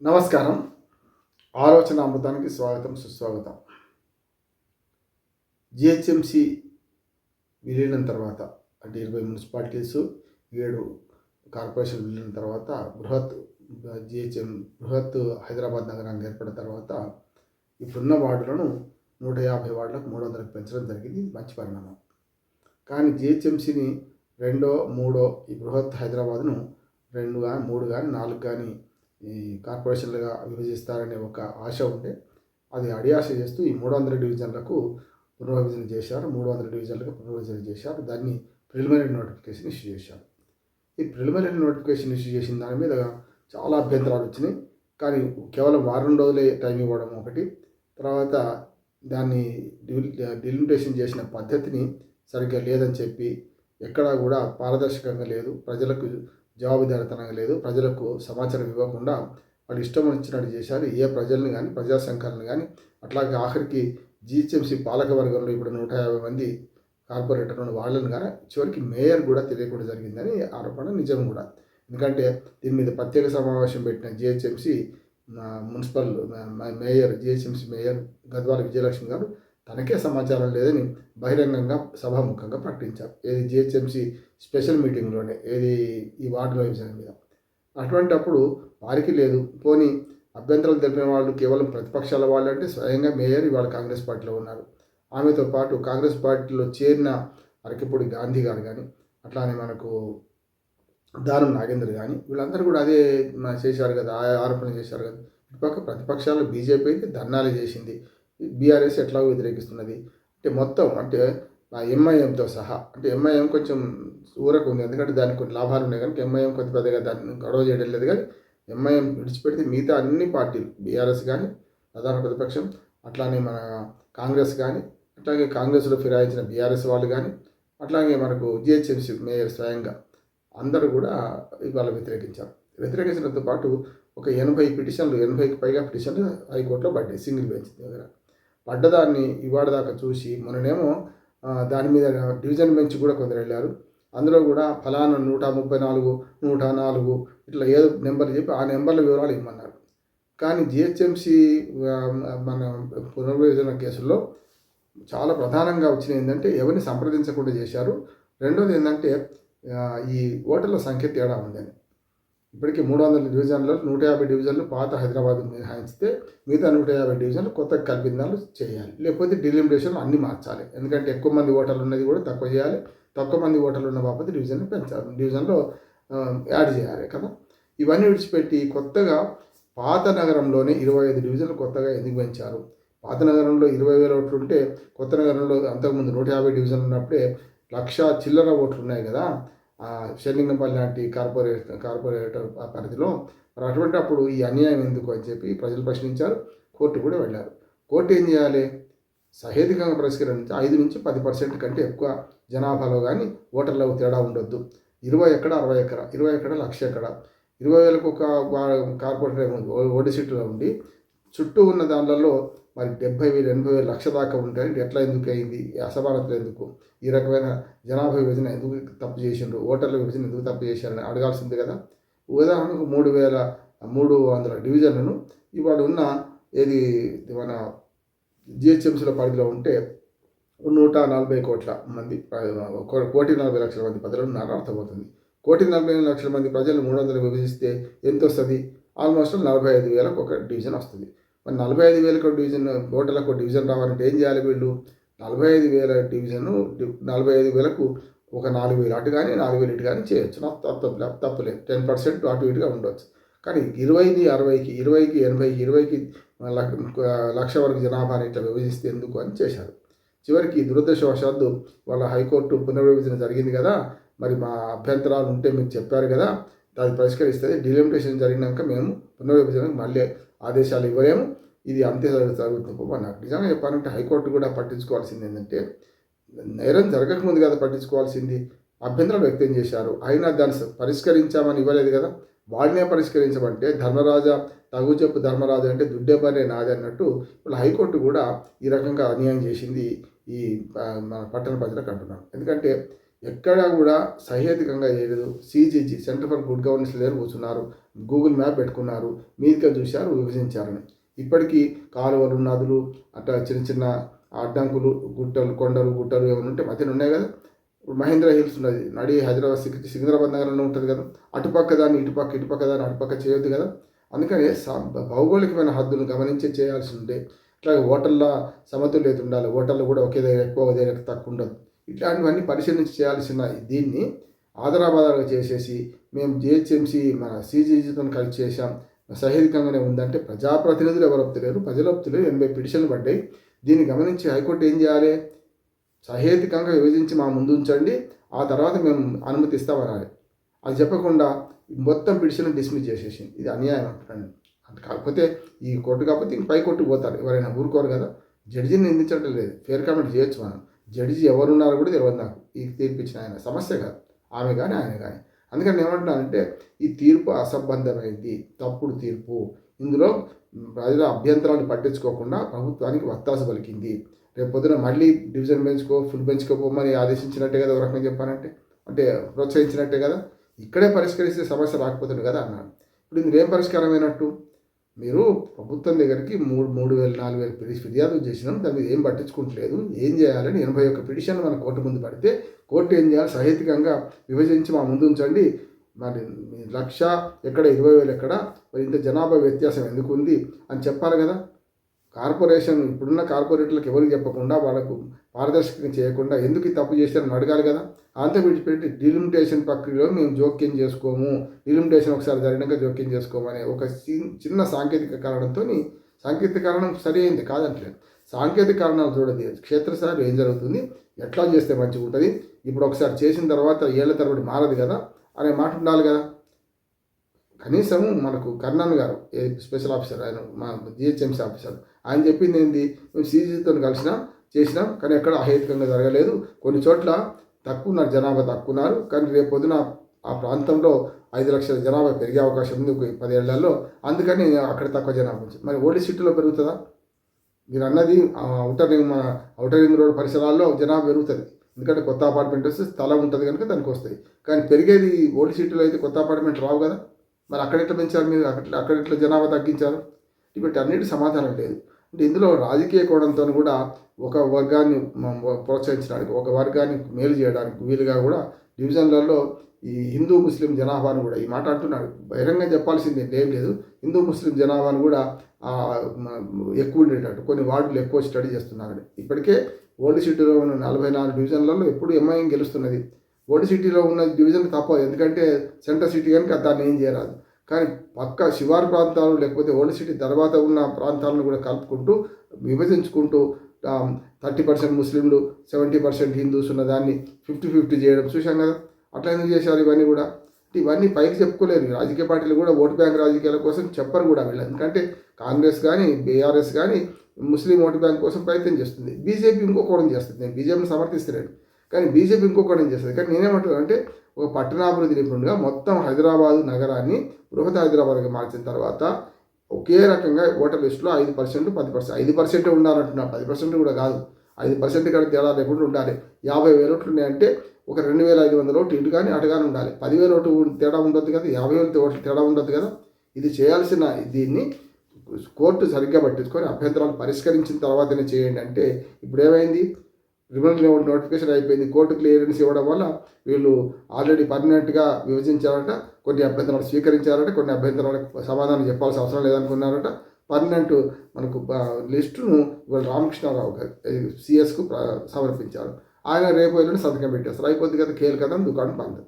నమస్కారం. ఆలోచన అమృతానికి స్వాగతం, సుస్వాగతం. జిహెచ్ఎంసి విలీనం తర్వాత అంటే 20 మున్సిపాలిటీసు, 7 కార్పొరేషన్ విలీనం తర్వాత బృహత్ హైదరాబాద్ నగరాన్ని ఏర్పడిన తర్వాత ఇప్పుడున్న వార్డులను 150 వార్డులకు 300కి పెంచడం జరిగింది. మంచి పరిణామం. కానీ జిహెచ్ఎంసిని రెండో మూడో ఈ బృహత్ హైదరాబాద్ను 2 కానీ 3 కానీ 4 కానీ ఈ కార్పొరేషన్లుగా విభజిస్తారనే ఒక ఆశ ఉంటే అది అడియాశ చేస్తూ ఈ 300 డివిజన్లకు పునర్విభజన చేశారు. 300 డివిజన్లకు పునర్విభజన చేశారు. దాన్ని ప్రిలిమినరీ నోటిఫికేషన్ ఇష్యూ చేశారు. ఈ ప్రిలిమినరీ నోటిఫికేషన్ ఇష్యూ చేసిన దాని మీద చాలా అభ్యంతరాలు వచ్చినాయి. కానీ కేవలం వారం రోజులే టైం ఇవ్వడం ఒకటి, తర్వాత దాన్ని డిలిమిటేషన్ చేసిన పద్ధతిని సరిగ్గా లేదని చెప్పి, ఎక్కడా కూడా పారదర్శకంగా లేదు, ప్రజలకు జవాబుదారితనంగా లేదు, ప్రజలకు సమాచారం ఇవ్వకుండా వాళ్ళు ఇష్టం వచ్చినట్టు చేశారు. ఏ ప్రజల్ని కానీ ప్రజా సంఘాలను కానీ అట్లాగే ఆఖరికి జిహెచ్ఎంసీ పాలకవర్గంలో ఇప్పుడు 150 మంది కార్పొరేటర్లను వాళ్ళని కానీ చివరికి మేయర్ కూడా తెలియకుండా జరిగిందని ఆరోపణ నిజం కూడా. ఎందుకంటే దీని మీద ప్రత్యేక సమావేశం పెట్టిన GHMC municipal GHMC mayor Gadwal Vijayalakshmi గారు తనకే సమాచారం లేదని బహిరంగంగా సభాముఖంగా ప్రకటించారు. ఏది జిహెచ్ఎంసీ స్పెషల్ మీటింగ్లోనే, ఏది ఈ వార్డుల విభజన మీద. అటువంటప్పుడు వారికి లేదు. పోనీ అభ్యంతరాలు తెలిపిన వాళ్ళు కేవలం ప్రతిపక్షాల వాళ్ళు అంటే స్వయంగా మేయర్ ఇవాళ కాంగ్రెస్ పార్టీలో ఉన్నారు. ఆమెతో పాటు కాంగ్రెస్ పార్టీలో చేరిన అరకిపూడి గాంధీ గారు కానీ, అట్లానే మనకు దానం నాగేందర్ కానీ, వీళ్ళందరూ కూడా అదే చేశారు కదా, ఆరోపణ చేశారు కదా. ఇటుపక్క ప్రతిపక్షాలు బీజేపీ అయితే ధర్నాలు చేసింది, బీఆర్ఎస్ ఎట్లాగో వ్యతిరేకిస్తున్నది. అంటే మొత్తం అంటే ఎంఐఎంతో సహా, అంటే ఎంఐఎం కొంచెం ఊరకు ఉంది, ఎందుకంటే దానికి కొన్ని లాభాలు ఉన్నాయి కనుక ఎంఐఎం కొంత పెద్దగా దాన్ని గొడవ చేయడం లేదు. కానీ ఎంఐఎం విడిచిపెడితే మిగతా అన్ని పార్టీలు, బీఆర్ఎస్ కానీ ప్రధాన ప్రతిపక్షం, అట్లానే మన కాంగ్రెస్ కానీ, అట్లాగే కాంగ్రెస్లో ఫిరాయించిన బీఆర్ఎస్ వాళ్ళు కానీ, అట్లాగే మనకు జిహెచ్ఎంసీ మేయర్ స్వయంగా అందరూ కూడా ఇవాళ వ్యతిరేకించారు. వ్యతిరేకించడంతో పాటు ఒక 80కి పైగా పిటిషన్లు హైకోర్టులో పడ్డాయి. సింగిల్ బెంచ్ దగ్గర పడ్డదాన్ని ఇవాళ దాకా చూసి మొన్ననేమో దాని మీద డివిజన్ బెంచ్ కూడా కొందరు వెళ్ళారు. అందులో కూడా ఫలానా 134, 104 ఇట్లా ఏదో నెంబర్ చెప్పి ఆ నెంబర్ల వివరాలు ఇవ్వమన్నారు. కానీ జిహెచ్ఎంసీ మన పునర్విభజన కేసుల్లో చాలా ప్రధానంగా వచ్చినది ఏంటంటే ఎవరిని సంప్రదించకుండా చేశారు. రెండోది ఏంటంటే ఈ ఓటర్ల సంఖ్య తేడా ఉందని. ఇప్పటికీ 300 డివిజన్లు, 150 డివిజన్లు పాత హైదరాబాద్ మినహాయిస్తే మిగతా 150 డివిజన్లు కొత్తగా కల్పిందాలు చేయాలి. లేకపోతే డిలిమిటేషన్ అన్నీ మార్చాలి. ఎందుకంటే ఎక్కువ మంది ఓటర్లు ఉన్నది కూడా తక్కువ చేయాలి, తక్కువ మంది ఓటర్లు ఉన్న బాబతి డివిజన్లు పెంచాలి, డివిజన్లో యాడ్ చేయాలి కదా. ఇవన్నీ విడిచిపెట్టి కొత్తగా పాత నగరంలోనే 25 డివిజన్లు కొత్తగా ఎందుకు పెంచారు? పాత నగరంలో 20,000 ఓట్లు ఉంటే కొత్త నగరంలో అంతకుముందు 150 డివిజన్లు ఉన్నప్పుడే 1,00,000 చిల్లర ఓట్లు ఉన్నాయి కదా షెర్లింగంపల్లి లాంటి కార్పొరేటర్ పరిధిలో. మరి అటువంటి అప్పుడు ఈ అన్యాయం ఎందుకు అని చెప్పి ప్రజలు ప్రశ్నించారు. కోర్టు కూడా వెళ్ళారు. కోర్టు ఏం చేయాలి? సహేతుకంగా పరిష్కరించి 5 నుంచి 10% కంటే ఎక్కువ జనాభాలో కానీ ఓటర్లకు తేడా ఉండొద్దు. 20 ఎక్కడ 60 ఎక్కడ, 20 ఎక్కడ 1,00,000 ఎక్కడ, 20,000కు ఒక కార్పొరేటర్ ఓడి సీట్లో ఉండి చుట్టూ ఉన్న దానిలలో మరి 70,000, 80,000, 1,00,000 దాకా ఉంటాయంటే ఎట్లా ఎందుకు అయింది? అసమానతలు ఎందుకు? ఈ రకమైన జనాభా విభజన ఎందుకు తప్పు చేసిండ్రు? ఓటర్ల విభజన ఎందుకు తప్పు చేశారని అడగాల్సింది కదా. ఉదాహరణకు 3,300 డివిజన్లను ఇవాళ ఉన్న ఏది మన జిహెచ్ఎంసీల పరిధిలో ఉంటే 140 కోట్ల మంది, 1,40,00,000 మంది ప్రజలు ఉన్నారని అర్థమవుతుంది. 1,40,00,000 మంది ప్రజలు 300 విభజిస్తే ఎంత వస్తుంది? ఆల్మోస్ట్ 45,000 ఒక డివిజన్ వస్తుంది. మరి 45,000 డివిజన్ ఓటర్లకు డివిజన్ రావాలంటే ఏం చేయాలి? వీళ్ళు 45,000 డివిజను 45,000కు ఒక 4,000 అటు కానీ 4,000 ఇటు కానీ చేయొచ్చు, తప్పులేదు. 10% అటు ఇటుగా ఉండవచ్చు. కానీ 20ని 60కి, 20కి 80కి, 20కి 1,00,000 వరకు జనాభాని ఇట్లా విభజిస్తే ఎందుకు అని చేశారు. చివరికి దురదృష్టవశాత్తు వాళ్ళ హైకోర్టు పునర్విభజన జరిగింది కదా, మరి మా అభ్యంతరాలు ఉంటే మీకు చెప్పారు కదా, అది పరిష్కరిస్తుంది. డిలిమిటేషన్ జరిగినాక మేము పునర్విభజనకు మళ్ళీ ఆదేశాలు ఇవ్వలేము, ఇది అంతే జరుగుతుంది అన్నారు. నిజంగా చెప్పాలంటే హైకోర్టు కూడా పట్టించుకోవాల్సింది ఏంటంటే, నేరం జరగకముందు కదా పట్టించుకోవాల్సింది. అభ్యంతరాలు వ్యక్తం చేశారు, అయినా దాన్ని పరిష్కరించామని ఇవ్వలేదు కదా. వాడినే పరిష్కరించమంటే తగు చెప్పు ధర్మరాజు అంటే దుడ్డే పనే నాది అన్నట్టు ఇప్పుడు హైకోర్టు కూడా ఈ రకంగా అన్యాయం చేసింది ఈ మన పట్టణ ప్రజలకు అంటున్నాను. ఎందుకంటే ఎక్కడా కూడా సహేతుకంగా చేయలేదు. CGG centre for good governance దగ్గర కూర్చున్నారు, గూగుల్ మ్యాప్ పెట్టుకున్నారు, మీదిగా చూశారు, విభజించారని. ఇప్పటికీ కాలువలు, నదులు, అట్లా చిన్న చిన్న అడ్డంకులు, గుట్టలు, కొండలు, గుట్టలు ఏమైనా ఉంటే మధ్యన ఉన్నాయి కదా. ఇప్పుడు మహేంద్ర హిల్స్ ఉన్నది, నడి హైదరాబాద్ సికింద్రాబాద్ నగరంలో ఉంటుంది కదా. అటుపక్క దాన్ని ఇటుపక్క దాన్ని అటుపక్క చేయొద్దు కదా. అందుకని భౌగోళికమైన హద్దును గమనించి చేయాల్సి ఉంటే, ఇట్లాగే ఓటర్ల సమతుల్యత ఉండాలి, ఓటర్లు కూడా ఒకే దగ్గర ఎక్కువ, ఒకే దగ్గర తక్కువ ఉండదు. ఇట్లాంటివన్నీ పరిశీలించి చేయాల్సిన దీన్ని ఆదరాబాదాలుగా చేసేసి మేము GHMC మన CGGతో కలిసి చేశాం, సహేతుకంగానే ఉందంటే ప్రజాప్రతినిధులు ఎవరు ఒప్పుతలేరు, ప్రజలు ఒప్పుతలేరు. 80 పిటిషన్లు పడ్డాయి. దీన్ని గమనించి హైకోర్టు ఏం చేయాలి? సహేతుకంగా విభజించి మా ముందు ఉంచండి, ఆ తర్వాత మేము అనుమతి ఇస్తామనాలి. అది చెప్పకుండా మొత్తం పిటిషన్ డిస్మిస్ చేసేసింది. ఇది అన్యాయం అంటున్నాను. అంటే కాకపోతే ఈ కోర్టు కాకపోతే ఇంక పై కోర్టుకు పోతారు, ఎవరైనా ఊరుకోరు కదా. జడ్జిని నిందించడం లేదు, ఫేర్ కామెంట్ చేయొచ్చు మనం. జడ్జి ఎవరున్నారో కూడా తెలియదు నాకు, ఈ తీర్పిచ్చిన ఆయన సమస్య కాదు, ఆమె కానీ ఆయన కానీ. అందుకని ఏమంటున్నానంటే ఈ తీర్పు అసంబద్ధమైంది, తప్పుడు తీర్పు. ఇందులో ప్రజల అభ్యంతరాలు పట్టించుకోకుండా ప్రభుత్వానికి వత్తాసు పలికింది. రేపు పొద్దున మళ్ళీ డివిజన్ బెంచ్కో ఫుల్ బెంచ్కో పోమని ఆదేశించినట్టే కదా, ఒక రకంగా చెప్పానంటే, అంటే ప్రోత్సహించినట్టే కదా. ఇక్కడే పరిష్కరిస్తే సమస్య రాకపోతుంది కదా అన్నాడు. ఇప్పుడు ఇందులో ఏం పరిష్కారమైనట్టు? మీరు ప్రభుత్వం దగ్గరికి 3,000, 4,000 ఫిర్యాదులు చేసినాం, దాని మీద ఏం పట్టించుకుంటలేదు, ఏం చేయాలని 81 పిటిషన్ మన కోర్టు ముందు పడితే కోర్టు ఏం చేయాలి? సహేతుకంగా విభజించి మా ముందు ఉంచండి, మరి 1,00,000 ఎక్కడ, 20,000 ఎక్కడ, మరి ఇంత జనాభా వ్యత్యాసం ఎందుకు ఉంది అని చెప్పాలి కదా. కార్పొరేషన్ ఇప్పుడున్న కార్పొరేటర్లకు ఎవరికి చెప్పకుండా, వాళ్ళకు పారదర్శకంగా చేయకుండా ఎందుకు తప్పు చేశారని అడగాలి కదా. అంతా విడిచిపెట్టి డిలిమిటేషన్ ప్రక్రియలో మేము జోక్యం చేసుకోము, డిలిమిటేషన్ ఒకసారి జరిగినాక జోక్యం చేసుకోము అనే ఒక చిన్న సాంకేతిక కారణంతో, సాంకేతిక కారణం సరి అయింది కాదంటలేదు, సాంకేతిక కారణాలు చూడదు. క్షేత్రస్థాయిలో ఏం జరుగుతుంది, ఎట్లా చేస్తే మంచిగా ఉంటుంది, ఇప్పుడు ఒకసారి చేసిన తర్వాత ఏళ్ల తరబడి మారదు కదా అనే మాట ఉండాలి కదా. కనీసం మనకు కర్ణన్ గారు స్పెషల్ ఆఫీసర్, ఆయన మా GHMC ఆఫీసర్, ఆయన చెప్పింది ఏంది, మేము CGతో కలిసినాం, చేసినాం, కానీ ఎక్కడ అహేతుకంగా జరగలేదు. కొన్ని చోట్ల తక్కువ ఉన్నారు, జనాభా తక్కువ ఉన్నారు, కానీ రేపు పొద్దున ఆ ప్రాంతంలో 5 లక్షల జనాభా పెరిగే అవకాశం ఉంది 10 ఏళ్లలో, అందుకని అక్కడ తక్కువ జనాభా ఉంది. మరి ఓల్డ్ సిటీలో పెరుగుతుందా? మీరు అన్నది ఔటర్ రింగ్ రోడ్ పరిసరాల్లో జనాభా పెరుగుతుంది, ఎందుకంటే కొత్త అపార్ట్మెంట్ వస్తే స్థలం ఉంటుంది కనుక దానికి వస్తాయి. కానీ పెరిగేది ఓల్డ్ సిటీలో అయితే కొత్త అపార్ట్మెంట్ రావు కదా. మరి అక్కడ ఎట్లా పెంచారు మీరు, అక్కడ ఎట్లా జనాభా తగ్గించారు? వీటి అన్నిటి సమాధానం లేదు. అంటే ఇందులో రాజకీయ కోణంతో కూడా ఒక వర్గాన్ని ప్రోత్సహించడానికి, ఒక వర్గాన్ని మేలు చేయడానికి వీలుగా కూడా డివిజన్లలో ఈ హిందూ ముస్లిం జనాభాను కూడా, ఈ మాట అంటున్నాడు, బహిరంగంగా చెప్పాల్సింది ఏం లేదు, హిందూ ముస్లిం జనాభాను కూడా ఎక్కువ ఉండేటట్టు కొన్ని వార్డులు ఎక్కువ స్టడీ చేస్తున్నారు. ఇప్పటికే ఓల్డ్ సిటీలో ఉన్న 44 డివిజన్లలో ఎప్పుడు MIM గెలుస్తున్నది. ఓల్డ్ సిటీలో ఉన్న డివిజన్ తప్పదు, ఎందుకంటే సెంటర్ సిటీ కనుక దాన్ని ఏం చేయరాదు. కానీ పక్క శివారు ప్రాంతాలు లేకపోతే ఓల్డ్ సిటీ తర్వాత ఉన్న ప్రాంతాలను కూడా కలుపుకుంటూ విభజించుకుంటూ 30% ముస్లింలు 70% హిందూస్ ఉన్న దాన్ని 50-50 చేయడం చూసాం కదా. అట్లా ఎందుకు చేశారు? ఇవన్నీ కూడా ఇవన్నీ పైకి చెప్పుకోలేరు. రాజకీయ పార్టీలు కూడా ఓటు బ్యాంక్ రాజకీయాల కోసం చెప్పరు కూడా వీళ్ళు, ఎందుకంటే కాంగ్రెస్ కానీ BRS కానీ ముస్లిం ఓటు బ్యాంక్ కోసం ప్రయత్నం చేస్తుంది. BJP ఇంకొకటి చేస్తుంది. నేను BJPని సమర్థిస్తున్నాను, కానీ BJP ఇంకొకటి చేస్తుంది. కానీ నేనేమంటున్నాను అంటే, ఒక పట్టణాభివృద్ధి నిపుణుడిగా మొత్తం హైదరాబాదు నగరాన్ని బృహత్ హైదరాబాద్గా మార్చిన తర్వాత ఒకే రకంగా ఓటర్ లిస్టులో 5%, 10%, 5% ఉండాలంటున్నా, 10% కూడా కాదు, 5% కానీ తేడా లేకుండా ఉండాలి. 50,000 ఓట్లు ఉన్నాయంటే ఒక 2,500 ఓట్లు ఇటు కానీ అటు కానీ ఉండాలి. 10,000 ఓట్లు తేడా ఉండొద్దు కదా, 50,000 ఓట్లు తేడా ఉండొద్దు కదా. ఇది చేయాల్సిన దీన్ని కోర్టు సరిగ్గా పట్టించుకొని అభ్యంతరాలు పరిష్కరించిన తర్వాతనే చేయండి అంటే, ఇప్పుడు ఏమైంది, ట్రిబ్యునల్ నోటిఫికేషన్ అయిపోయింది, కోర్టు క్లియరెన్స్ ఇవ్వడం వల్ల వీళ్ళు ఆల్రెడీ పర్మనెంట్గా విభజించారట, కొన్ని అభ్యంతరాలు స్వీకరించారట, కొన్ని అభ్యంతరాలకు సమాధానం చెప్పాల్సిన అవసరం లేదనుకున్నారట. పర్మనెంట్ మనకు లిస్టును ఇవాళ రామకృష్ణారావు గారు CSకు సమర్పించారు. ఆయన రేపు వెళ్ళి సంతకం పెట్టేస్తారు, అయిపోద్ది కదా, కేల్ కదా, దుకాణం బంద్.